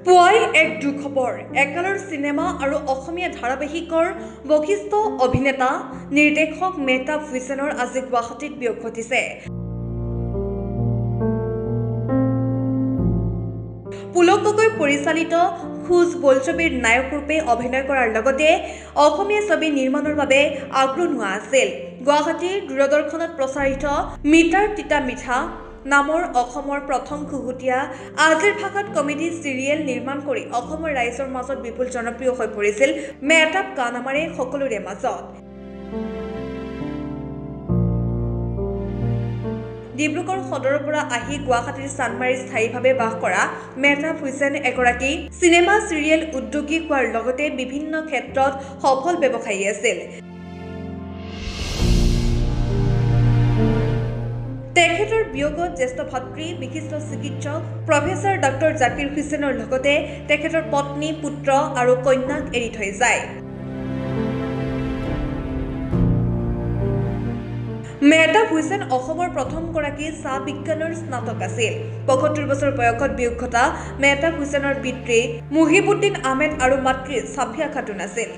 পুৱাই এক দুখবৰ একালৰ সিনেমা আৰু অসমীয়া ধাৰাবাহিকৰ বৈশিষ্ট্য অভিনেতা নিৰ্দেশক মেহতাব হুছেইনৰ আজি গুৱাহাটীত বিয়োগ ঘটিছে। পুলক গগৈ পৰিচালিত খোজ বোলছবিৰ নায়ক ৰূপে অভিনয় কৰাৰ লগতে অসমীয়া ছবি নিৰ্মাণৰ বাবে আগ্ৰহ হোৱা আছিল। গুৱাহাটীৰ দূৰদৰ্শনত প্ৰচাৰিত মিটাৰ তিতা মিঠা নামৰ অসমৰ প্ৰথম খুহুটীয়া আজিৰ ভাষাত কমেডি চিৰিয়েল নিৰ্মাণ কৰি অসমৰ ৰাইজৰ মাজত বিপুল জনপ্ৰিয় হৈ পৰিছিল মেহতাব কানামাৰে সকলোৰে মাজত। ডিব্ৰুগড় সদৰৰ পৰা আহি গুৱাহাটীৰ চানমাৰীত স্থায়ীভাৱে বাস কৰা মেহতাব হুছেইন এগৰাকী চিনেমা চিৰিয়েল উদ্যোগী হোৱাৰ লগতে বিভিন্ন ক্ষেত্ৰত সফল ব্যৱসায়ী আছিল। তেখেতৰ বিয়োগত জ্যেষ্ঠ ভাতৃ বিশিষ্ট চিকিৎসক প্ৰফেচৰ ডক্টৰ জাকিৰ হুছেইনৰ লগতে তেখেতৰ পত্নী পুত্ৰ আৰু কন্যাক এৰি থৈ যায়। মেহতাব হুছেইন অসমৰ প্ৰথমগৰাকী চাহ বিজ্ঞানৰ স্নাতক আছিল। ৭৫ বছৰ বয়সত বিয়োগ ঘটা মেহতাব হুছেইনৰ পিতৃ মুহিবউদ্দিন আহমেদ আৰু মাতৃ ছাফিয়া খাতুন আছিল।